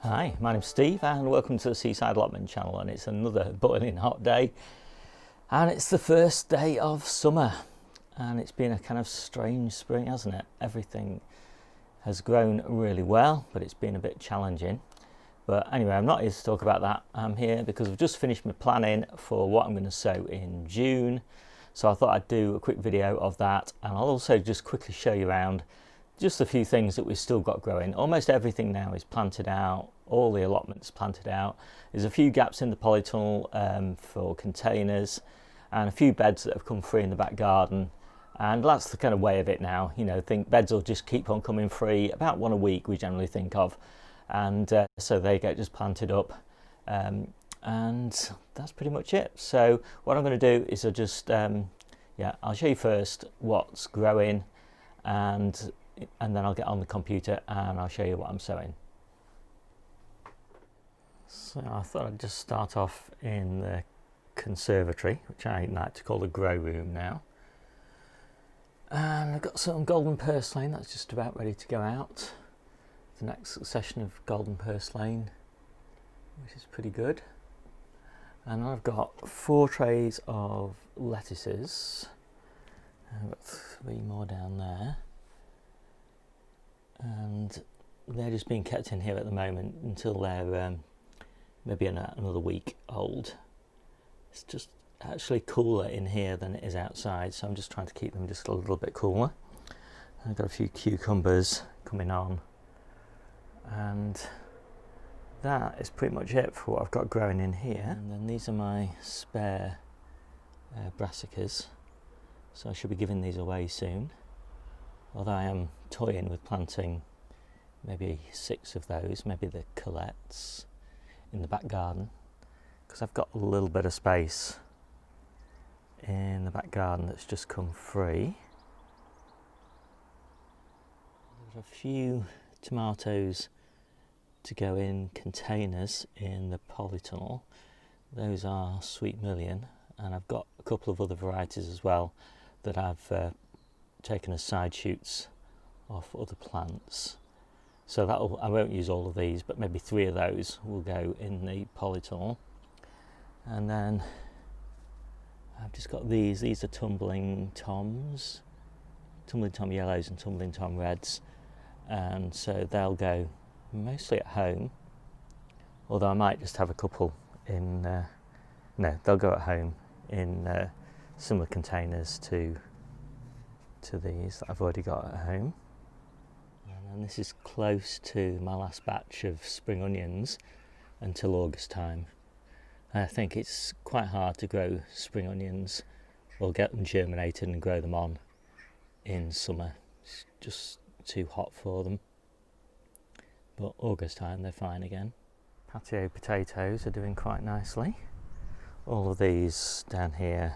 Hi, my name's Steve and welcome to the Seaside Allotment channel, and it's another boiling hot day and it's the first day of summer and it's been a kind of strange spring, hasn't it? Everything has grown really well, but it's been a bit challenging. But anyway, I'm not here to talk about that. I'm here because I've just finished my planning for what I'm going to sow in June. So I thought I'd do a quick video of that, and I'll also just quickly show you around just a few things that we've still got growing. Almost everything now is planted out, all the allotments planted out. There's a few gaps in the polytunnel for containers and a few beds that have come free in the back garden. And that's the kind of way of it now. You know, think beds will just keep on coming free, about one a week we generally think of. And so they get just planted up. And that's pretty much it. So what I'm going to do is I'll just, I'll show you first what's growing, and then I'll get on the computer and I'll show you what I'm sowing. So I thought I'd just start off in the conservatory, which I like to call the grow room now. And I've got some golden purslane that's just about ready to go out. The next succession of golden purslane, which is pretty good. And I've got 4 trays of lettuces. I've got 3 more down there. And they're just being kept in here at the moment until they're maybe another week old. It's just actually cooler in here than it is outside, so I'm just trying to keep them just a little bit cooler. I've got a few cucumbers coming on, and that is pretty much it for what I've got growing in here. And then these are my spare brassicas, so I should be giving these away soon. Although I am toying with planting maybe 6 of those, maybe the colettes, in the back garden, because I've got a little bit of space in the back garden that's just come free. There's a few tomatoes to go in containers in the polytunnel. Those are Sweet Million, and I've got a couple of other varieties as well that I've taken as side shoots off other plants. So I won't use all of these, but maybe 3 of those will go in the polytunnel. And then I've just got these are tumbling toms, tumbling tom yellows and tumbling tom reds, and so they'll go mostly at home, although I might just have a couple in no, they'll go at home in similar containers to these that I've already got at home. And this is close to my last batch of spring onions until August time. I think it's quite hard to grow spring onions or get them germinated and grow them on in summer. It's just too hot for them. But August time they're fine again. Patio potatoes are doing quite nicely. All of these down here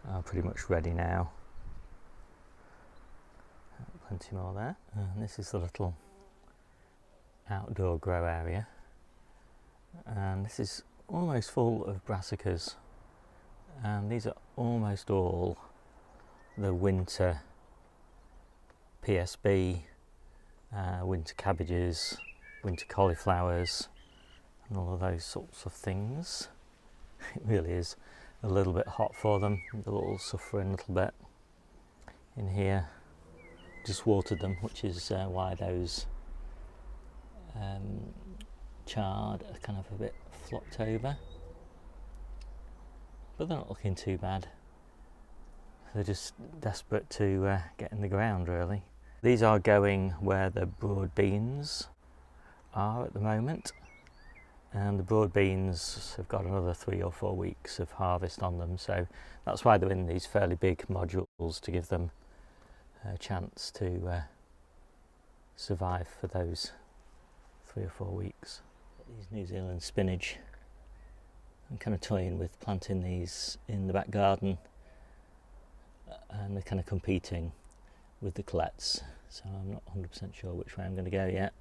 are pretty much ready now. Plenty more there. And this is the little outdoor grow area, and this is almost full of brassicas, and these are almost all the winter PSB, winter cabbages, winter cauliflowers, and all of those sorts of things. It really is a little bit hot for them. They're all suffering a little bit in here. Just watered them, which is why those chard are kind of a bit flopped over, but they're not looking too bad. They're just desperate to get in the ground, really. These are going where the broad beans are at the moment, and the broad beans have got another 3 or 4 weeks of harvest on them, so that's why they're in these fairly big modules, to give them a chance to survive for those 3 or 4 weeks. These New Zealand spinach, I'm kind of toying with planting these in the back garden, and they're kind of competing with the colettes, so I'm not 100% sure which way I'm going to go yet.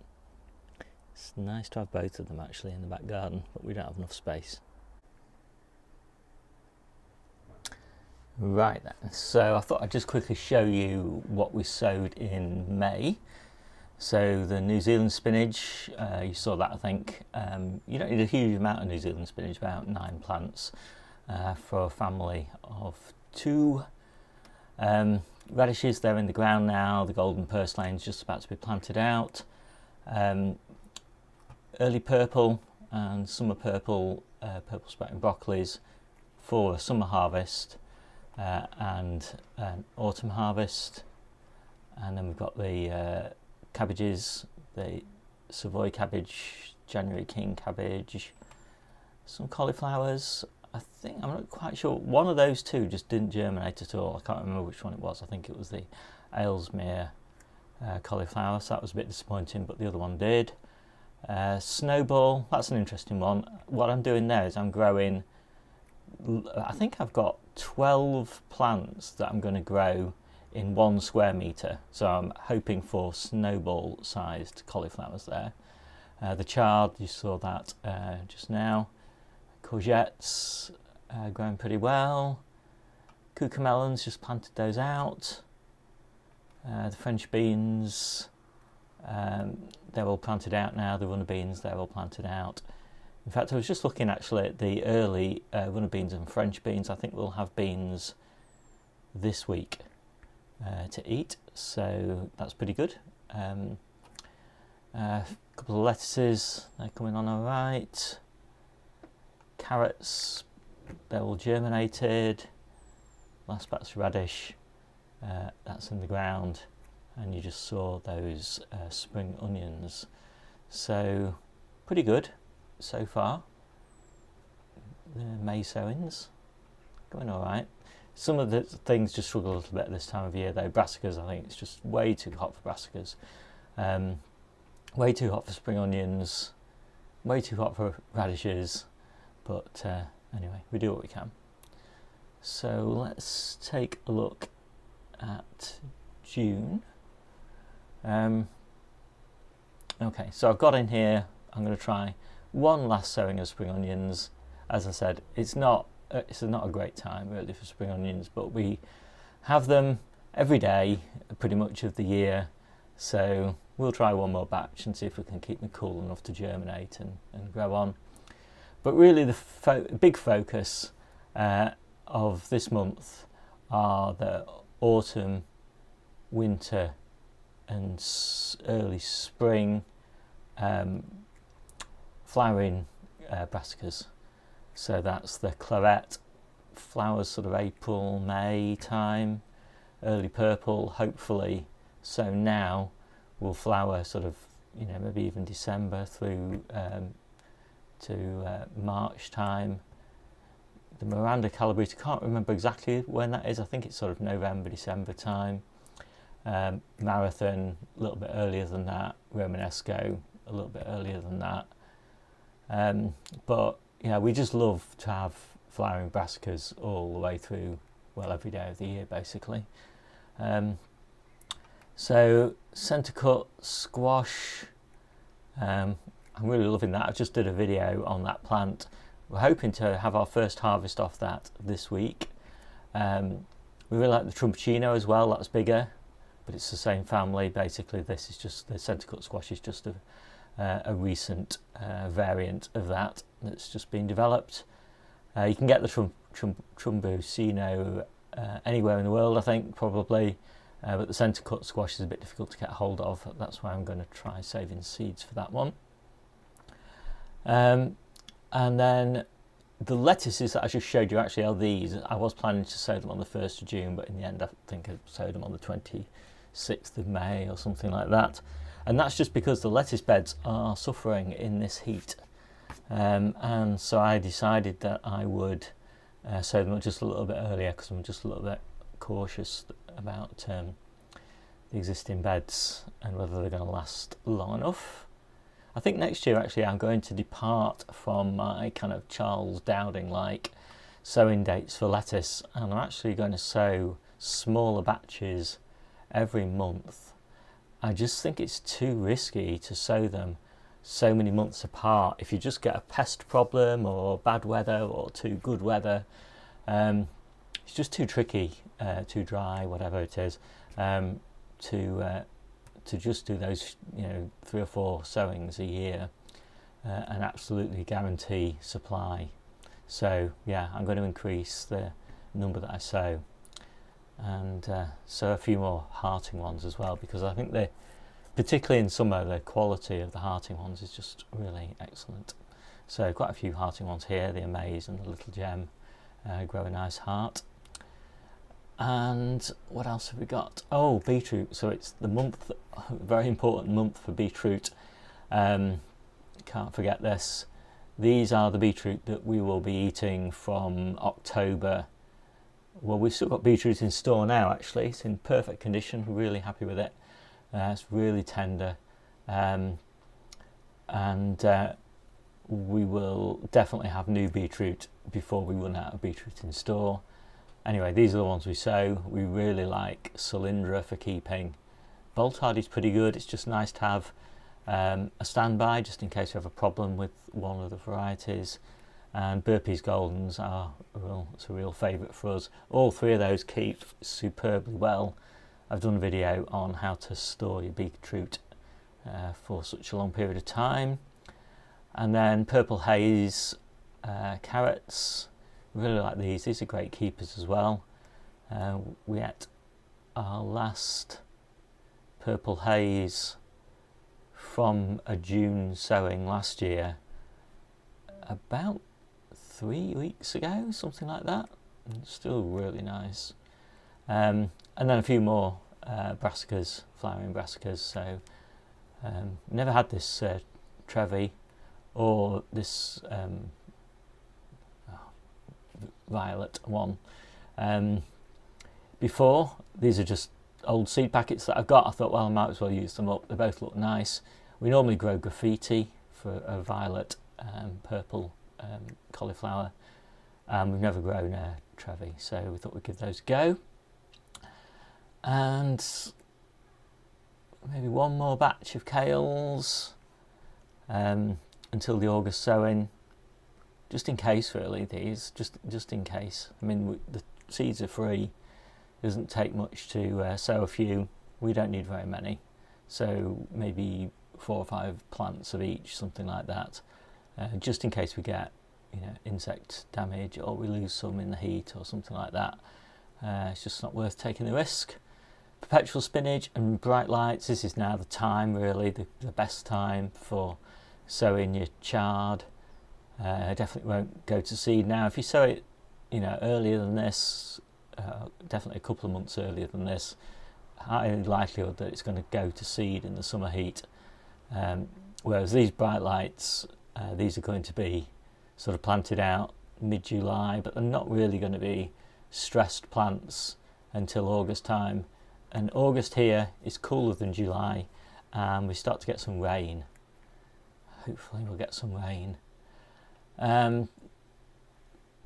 It's nice to have both of them actually in the back garden, but we don't have enough space. Right then, so I thought I'd just quickly show you what we sowed in May. So the New Zealand spinach, you saw that I think. You don't need a huge amount of New Zealand spinach, about 9 plants for a family of 2. Radishes, they're in the ground now. The golden purslane's just about to be planted out. Early purple and summer purple, purple sprouting broccolis for a summer harvest and an autumn harvest. And then we've got the cabbages, the Savoy cabbage, January King cabbage, some cauliflowers. I think, I'm not quite sure, one of those 2 just didn't germinate at all. I can't remember which one it was. I think it was the Aylesmere cauliflower, so that was a bit disappointing, but the other one did. Snowball, that's an interesting one. What I'm doing there is I'm growing, I think I've got 12 plants that I'm going to grow in 1 square metre, so I'm hoping for snowball sized cauliflowers there. The chard, you saw that just now. Courgettes growing pretty well. Cucamelons, just planted those out. The French beans, they're all planted out now. The runner beans, they're all planted out. In fact, I was just looking actually at the early runner beans and French beans. I think we'll have beans this week to eat, so that's pretty good. A couple of lettuces, they're coming on all right. Carrots, they're all germinated. Last batch of radish, that's in the ground, and you just saw those spring onions. So pretty good so far. The May sowings going all right. Some of the things just struggle a little bit this time of year though. Brassicas, I think it's just way too hot for brassicas. Way too hot for spring onions. Way too hot for radishes. But anyway, we do what we can. So let's take a look at June. Okay, so I've got in here, I'm going to try one last sowing of spring onions. As I said, it's not a great time really for spring onions, but we have them every day pretty much of the year, so we'll try one more batch and see if we can keep them cool enough to germinate and grow on. But really the big focus of this month are the autumn, winter and early spring flowering brassicas. So that's the claret, flowers sort of April, May time, early purple, hopefully. So now will flower sort of, you know, maybe even December through to March time. The Miranda calabrese, I can't remember exactly when that is. I think it's sort of November, December time. Marathon, a little bit earlier than that. Romanesco, a little bit earlier than that. But yeah, we just love to have flowering brassicas all the way through, well, every day of the year basically. So centre cut squash, I'm really loving that. I just did a video on that plant. We're hoping to have our first harvest off that this week. We really like the trumpetino as well. That's bigger, but it's the same family basically. This is just the centre cut squash is just a recent variant of that that's just been developed. You can get the trumbusino anywhere in the world, I think, probably, but the centre cut squash is a bit difficult to get hold of. That's why I'm going to try saving seeds for that one. And then the lettuces that I just showed you actually are these. I was planning to sow them on the 1st of June, but in the end I think I sowed them on the 26th of May or something like that. And that's just because the lettuce beds are suffering in this heat. And so I decided that I would sow them just a little bit earlier because I'm just a little bit cautious about the existing beds and whether they're going to last long enough. I think next year actually I'm going to depart from my kind of Charles Dowding-like sowing dates for lettuce, and I'm actually going to sow smaller batches every month. I just think it's too risky to sow them so many months apart. If you just get a pest problem or bad weather or too good weather, it's just too tricky, too dry, whatever it is, to to just do those, 3 or 4 sowings a year and absolutely guarantee supply. So yeah, I'm going to increase the number that I sow, and sow a few more hearting ones as well, because I think they, particularly in summer, the quality of the hearting ones is just really excellent. So quite a few hearting ones here, the Amaze and the Little Gem grow a nice heart. And what else have we got? Oh, beetroot. So it's the month, very important month for beetroot. Can't forget this. These are the beetroot that we will be eating from October. Well, we've still got beetroot in store now, actually. It's in perfect condition. We're really happy with it. It's really tender. We will definitely have new beetroot before we run out of beetroot in store. Anyway, these are the ones we sow. We really like Cylindra for keeping. Boltard is pretty good. It's just nice to have a standby just in case we have a problem with one of the varieties. And Burpees Goldens are it's a real favourite for us. All 3 of those keep superbly well. I've done a video on how to store your beetroot for such a long period of time. And then Purple Haze carrots. Really like these. These are great keepers as well. We ate our last Purple Haze from a June sowing last year about 3 weeks ago, something like that. And still really nice. And then a few more brassicas, flowering brassicas. So never had this Trevi or this violet one before. These are just old seed packets that I've got. I thought, well, I might as well use them up. They both look nice. We normally grow graffiti for a violet purple cauliflower. We've never grown a Trevi, so we thought we'd give those a go. And maybe one more batch of kales until the August sowing. Just in case, really, these, just in case. I mean, the seeds are free. It doesn't take much to sow a few. We don't need very many. So maybe 4 or 5 plants of each, something like that. Just in case we get, insect damage or we lose some in the heat or something like that. It's just not worth taking the risk. Perpetual spinach and bright lights. This is now the time, really, the best time for sowing your chard. Definitely won't go to seed now. If you sow it, earlier than this, definitely a couple of months earlier than this, highly likelihood that it's going to go to seed in the summer heat. Whereas these bright lights, these are going to be sort of planted out mid-July, but they're not really going to be stressed plants until August time. And August here is cooler than July, and we start to get some rain. Hopefully we'll get some rain.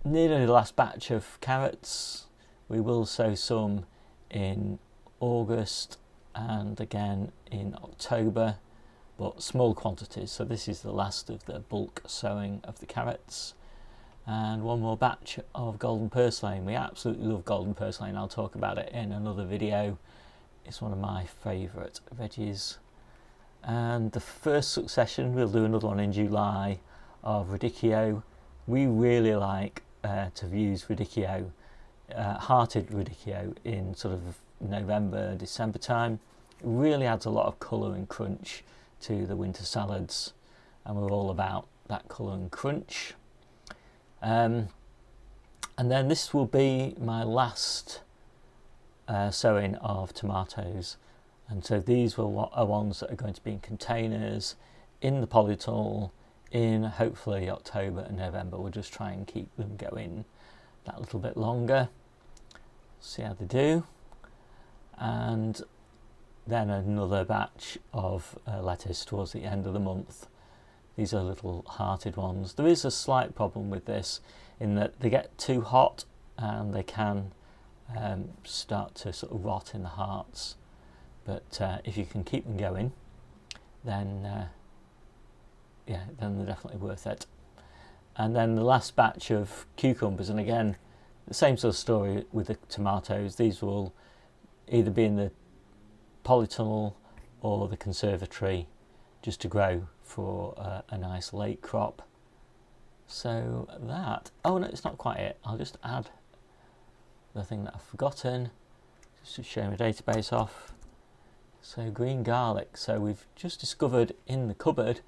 Nearly the last batch of carrots. We will sow some in August and again in October, but small quantities. So this is the last of the bulk sowing of the carrots. And one more batch of golden purslane. We absolutely love golden purslane. I'll talk about it in another video. It's one of my favourite veggies. And the first succession, we'll do another one in July, of radicchio. We really like to use radicchio, hearted radicchio, in sort of November, December time. It really adds a lot of colour and crunch to the winter salads, and we're all about that colour and crunch. And then this will be my last sowing of tomatoes, and so these are ones that are going to be in containers in the polytunnel in hopefully October and November. We'll just try and keep them going that little bit longer, see how they do. And then another batch of lettuce towards the end of the month. These are little hearted ones. There is a slight problem with this in that they get too hot and they can start to sort of rot in the hearts. But if you can keep them going, then then they're definitely worth it. And then the last batch of cucumbers, and again the same sort of story with the tomatoes. These will either be in the polytunnel or the Conservatory, just to grow for a nice late crop. So that, oh no, it's not quite it. I'll just add the thing that I've forgotten, just to show my database off. So green garlic. So we've just discovered in the cupboard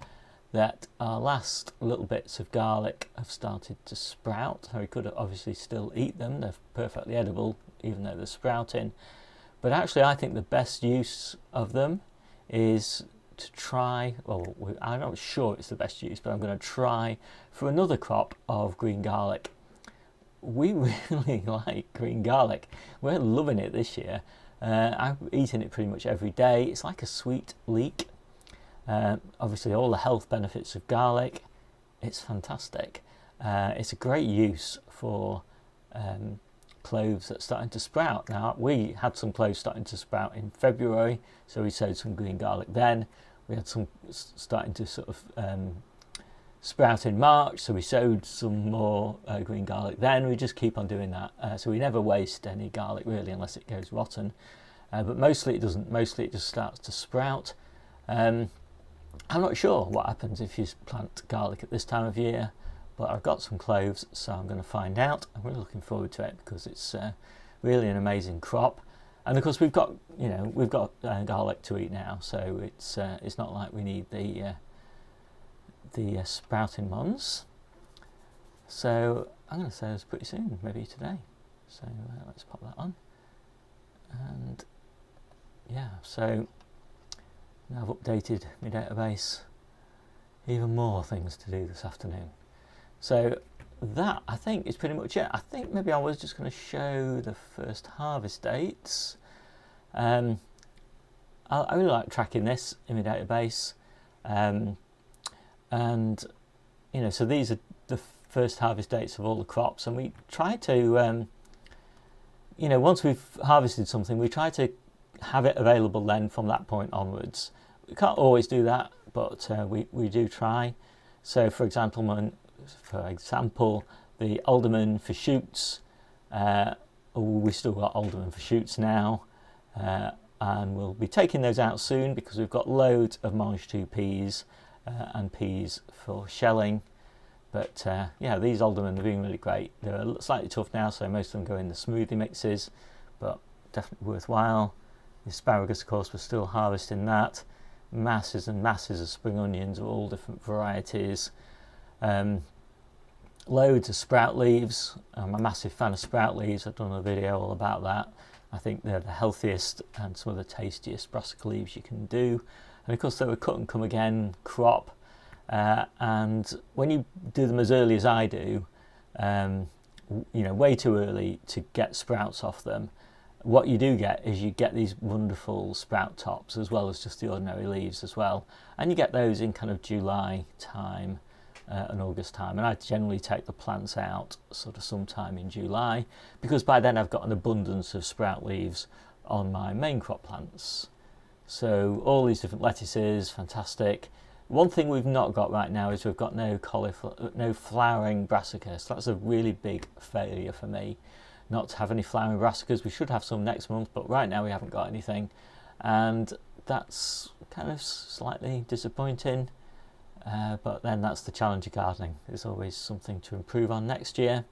that our last little bits of garlic have started to sprout. So we could obviously still eat them. They're perfectly edible, even though they're sprouting. But actually, I think the best use of them is to try, well, I'm not sure it's the best use, but I'm going to try for another crop of green garlic. We really like green garlic. We're loving it this year. I'm eating it pretty much every day. It's like a sweet leek. Obviously all the health benefits of garlic. It's fantastic. It's a great use for cloves that's starting to sprout. Now, we had some cloves starting to sprout in February, so we sowed some green garlic then. We had some starting to sort of sprout in March, so we sowed some more green garlic then. We just keep on doing that. So we never waste any garlic really, unless it goes rotten. But mostly it doesn't. Mostly it just starts to sprout. I'm not sure what happens if you plant garlic at this time of year, but I've got some cloves, so I'm going to find out. I'm really looking forward to it because it's really an amazing crop. And of course we've got, you know, we've got garlic to eat now, so it's not like we need the sprouting ones. So I'm going to say this pretty soon, maybe today. So let's pop that on. And yeah, so now I've updated my database. Even more things to do this afternoon. So that, I think, is pretty much it. I think maybe I was just going to show the first harvest dates. I really like tracking this in my database. And, you know, so these are the first harvest dates of all the crops. And we try to, you know, once we've harvested something, we try to have it available then from that point onwards. We can't always do that, but we do try. So, for example, the alderman for shoots, we still got alderman for shoots now, and we'll be taking those out soon because we've got loads of mulched peas and peas for shelling. But yeah, these aldermen are doing really great. They're slightly tough now, so most of them go in the smoothie mixes, but definitely worthwhile. The asparagus, of course, we're still harvesting that. Masses and masses of spring onions of all different varieties. Loads of sprout leaves. I'm a massive fan of sprout leaves. I've done a video all about that. I think they're the healthiest and some of the tastiest brassica leaves you can do. And of course, they're a cut and come again crop. And when you do them as early as I do, you know, way too early to get sprouts off them, what you do get is you get these wonderful sprout tops as well as just the ordinary leaves as well. And you get those in kind of July time and August time. And I generally take the plants out sort of sometime in July because by then I've got an abundance of sprout leaves on my main crop plants. So all these different lettuces, fantastic. One thing we've not got right now is we've got no flowering brassicas. That's a really big failure for me, not to have any flowering brassicas. We should have some next month, but right now we haven't got anything, and that's kind of slightly disappointing. But then that's the challenge of gardening. There's always something to improve on next year.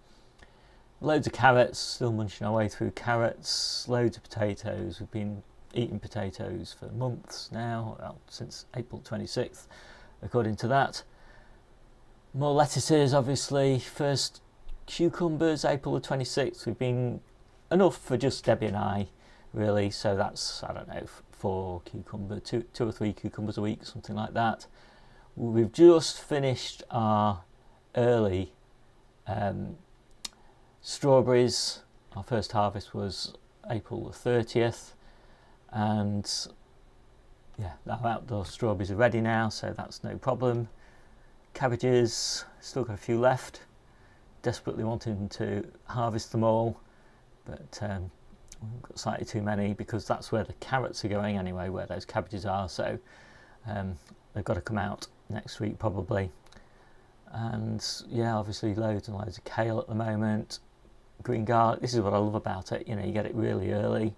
Loads of carrots, still munching our way through carrots. Loads of potatoes. We've been eating potatoes for months now, well, since April 26th, according to that. More lettuces, obviously. First cucumbers, April the 26th. We've been enough for just Debbie and I, really. So that's, I don't know, 4 cucumbers, two or 3 cucumbers a week, something like that. We've just finished our early strawberries. Our first harvest was April the 30th. And yeah, our outdoor strawberries are ready now, so that's no problem. Cabbages, still got a few left. Desperately wanting to harvest them all, but we've got slightly too many because that's where the carrots are going anyway, where those cabbages are. So they've got to come out next week probably. And yeah, obviously loads and loads of kale at the moment. Green garlic, this is what I love about it, you know, you get it really early.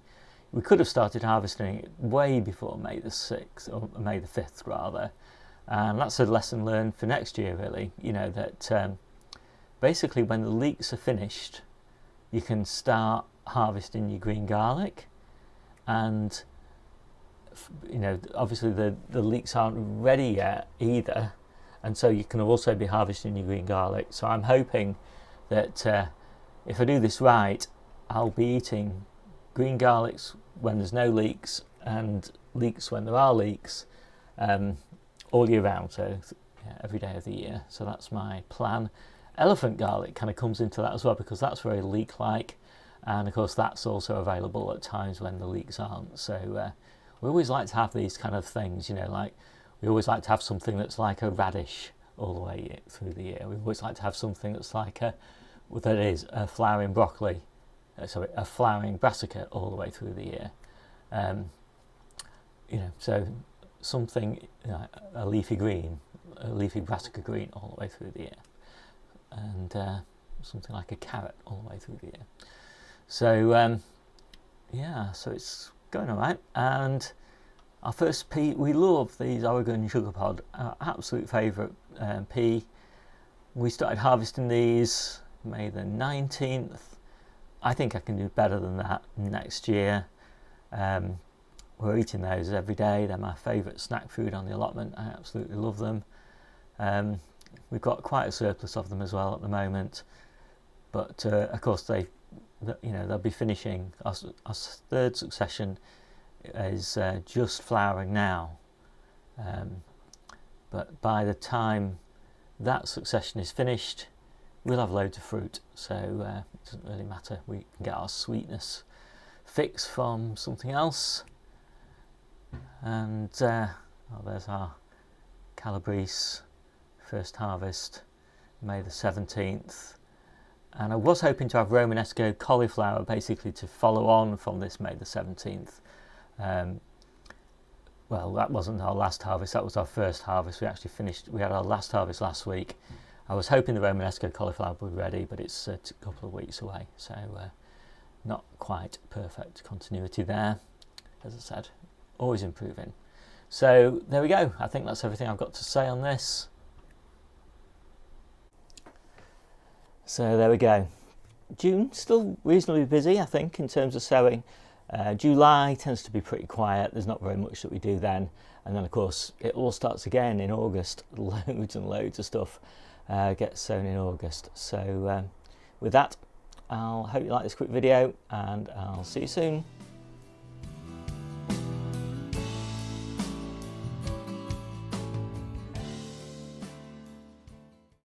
we could have started harvesting it way before May the 6th, or May the 5th rather, and that's a lesson learned for next year really, you know, that basically when the leeks are finished you can start harvesting your green garlic, and you know, obviously the leeks aren't ready yet either, and so you can also be harvesting your green garlic. So I'm hoping that if I do this right, I'll be eating green garlics when there's no leeks and leeks when there are leeks, all year round, so yeah, every day of the year. So that's my plan. Elephant garlic kind of comes into that as well, because that's very leek-like, and of course that's also available at times when the leeks aren't. So we always like to have these kind of things, you know, like we always like to have something that's like a radish all the way through the year. We always like to have something that's like a flowering broccoli, sorry, a flowering brassica all the way through the year. You know, so something, you know, a leafy brassica green all the way through the year, and something like a carrot all the way through the year. So yeah, so it's going all right. And our first pea, we love these Oregon sugar pod, our absolute favourite pea. We started harvesting these May the 19th. I think I can do better than that next year. We're eating those every day. They're my favourite snack food on the allotment. I absolutely love them. We've got quite a surplus of them as well at the moment, but of course they'll be finishing. Our third succession is just flowering now, but by the time that succession is finished, we'll have loads of fruit, so it doesn't really matter. We can get our sweetness fix from something else. And there's our Calabrese first harvest, May the 17th. And I was hoping to have Romanesco cauliflower basically to follow on from this May the 17th. Well, that wasn't our last harvest, that was our first harvest. We had our last harvest last week. I was hoping the Romanesco cauliflower would be ready, but it's a couple of weeks away, so not quite perfect continuity there. As I said, always improving. So there we go. I think that's everything I've got to say on this. So there we go. June still reasonably busy, I think, in terms of sowing. July tends to be pretty quiet. There's not very much that we do then, and then of course it all starts again in August. Loads and loads of stuff gets sown in August. So with that, I'll hope you like this quick video, and I'll see you soon.